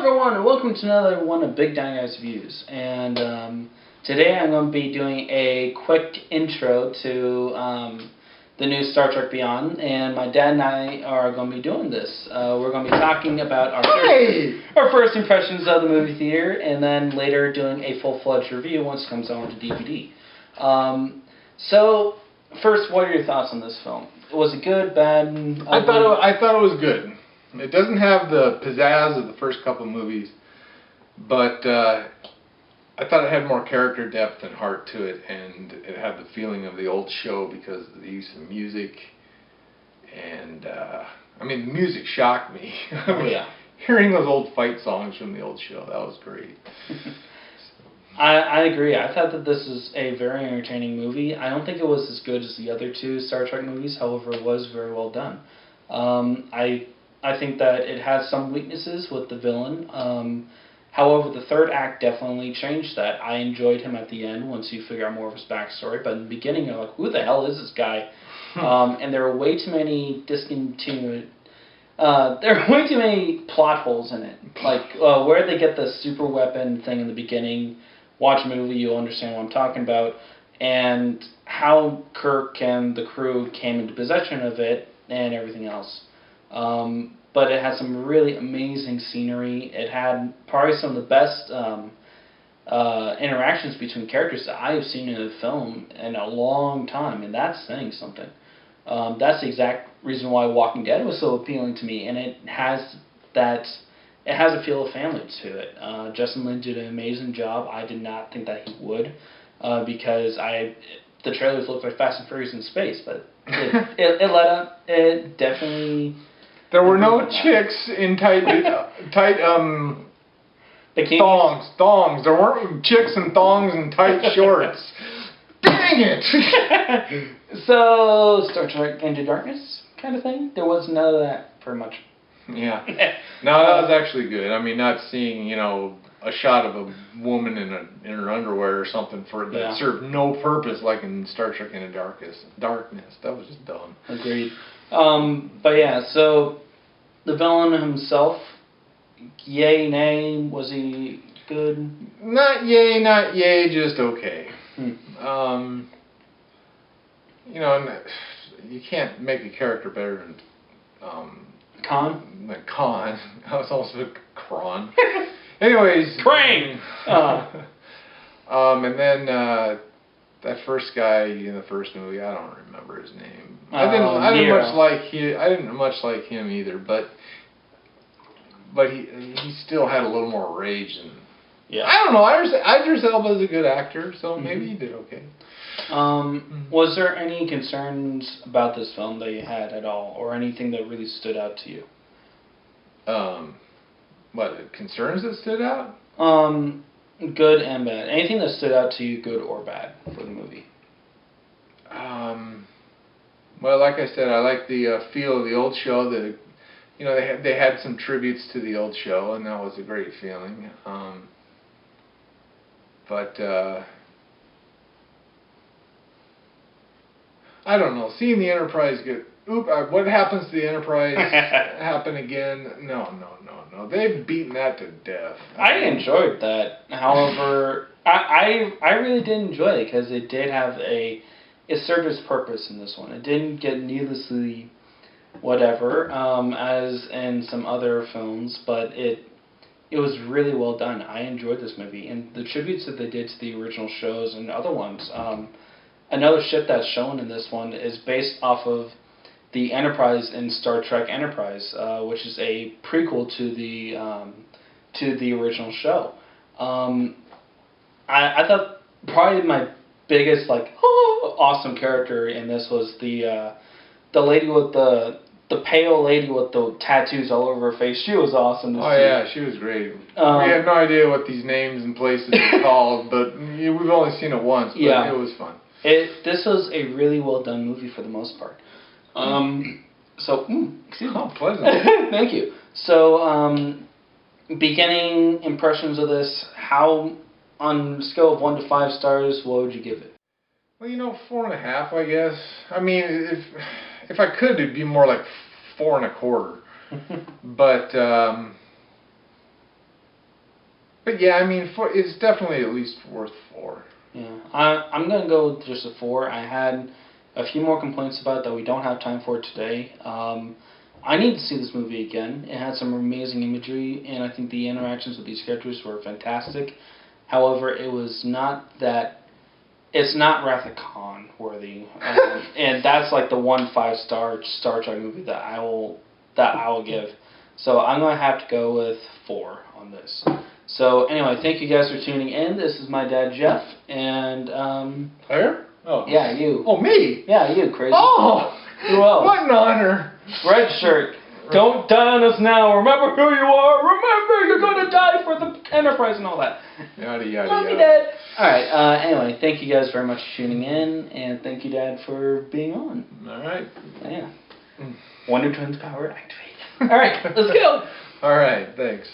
everyone, and welcome to another one of Big Down Guys Views. And today I'm going to be doing a quick intro to the new Star Trek Beyond. And my dad and I are going to be doing this. We're going to be talking about our first impressions of the movie theater, and then later doing a full-fledged review once it comes out onto DVD. So, first, what are your thoughts on this film? Was it good, bad? I thought it was good. It doesn't have the pizzazz of the first couple movies, but I thought it had more character depth and heart to it, and it had the feeling of the old show because of the use of music. And I mean, the music shocked me. Oh yeah, hearing those old fight songs from the old show, that was great. I agree. I thought that this is a very entertaining movie. I don't think it was as good as the other two Star Trek movies. However, it was very well done. I think that it has some weaknesses with the villain. However, the third act definitely changed that. I enjoyed him at the end once you figure out more of his backstory. But in the beginning, you're like, who the hell is this guy? And there are way too many there are way too many plot holes in it. Like, where they get the super weapon thing in the beginning. Watch a movie, you'll understand what I'm talking about. And how Kirk and the crew came into possession of it and everything else. But it had some really amazing scenery. It had probably some of the best interactions between characters that I have seen in a film in a long time, and that's saying something. That's the exact reason why Walking Dead was so appealing to me, and it has a feel of family to it. Justin Lin did an amazing job. I did not think that he would, because the trailers looked like Fast and Furious in space, but it let up. It definitely. There were no chicks in tight thongs. There weren't chicks in thongs and tight shorts. Dang it! So, Star Trek Into Darkness kind of thing? There was none of that, pretty much. Yeah. No, that was actually good. I mean, not seeing, a shot of a woman in her underwear or something that served no purpose, like in Star Trek Into Darkness. That was just dumb. Agreed. But yeah, so the villain himself, yay, nay, was he good? Not yay, just okay. You can't make a character better than Khan? Khan. I was also Kron. Anyways. Crane! And then that first guy in the first movie, I don't remember his name. I didn't much like him either, but he still had a little more rage than. Yeah. I don't know. Idris Elba is a good actor, so maybe he did okay. Was there any concerns about this film that you had at all, or anything that really stood out to you? What concerns that stood out? Good and bad. Anything that stood out to you, good or bad, for the movie? Well, like I said, I like the feel of the old show. They had some tributes to the old show, and that was a great feeling. But I don't know. Seeing the Enterprise get what happens to the Enterprise happen again? No. They've beaten that to death. I enjoyed that. However, I really did enjoy it because it did have it served its purpose in this one. It didn't get needlessly whatever as in some other films, but it was really well done. I enjoyed this movie, and the tributes that they did to the original shows and other ones. Another ship that's shown in this one is based off of the Enterprise in Star Trek Enterprise, which is a prequel to the original show. I thought probably my biggest awesome character in this was the lady with the pale lady with the tattoos all over her face. She was awesome to see. Oh yeah, she was great. We have no idea what these names and places are called, but we've only seen it once. But it was fun. This was a really well done movie for the most part. Excuse me. Oh, pleasant. Thank you. So, beginning impressions of this, how, on a scale of 1 to 5 stars, what would you give it? Well, 4.5, I guess. I mean, if I could, it'd be more like 4.25. But But yeah, I mean, it's definitely at least worth 4. Yeah, I'm gonna go with just a 4. I had a few more complaints about it that we don't have time for today. I need to see this movie again. It had some amazing imagery, and I think the interactions with these characters were fantastic. However, it was not that. It's not Wrath of Khan worthy, and that's like the one 5-star Star Trek movie that I will give. So I'm gonna have to go with 4 on this. So anyway, thank you guys for tuning in. This is my dad Jeff, and Claire? Oh. Yeah, you. Oh, me? Yeah, you, crazy. Oh! Who else? What an honor! Red shirt. Don't die on us now. Remember who you are. Remember you're gonna die for the Enterprise and all that. Yada yada Love you, Dad. All right. Anyway, thank you guys very much for tuning in, and thank you, Dad, for being on. All right. Yeah. Wonder Twins power activate. All right, let's go. All right. Thanks.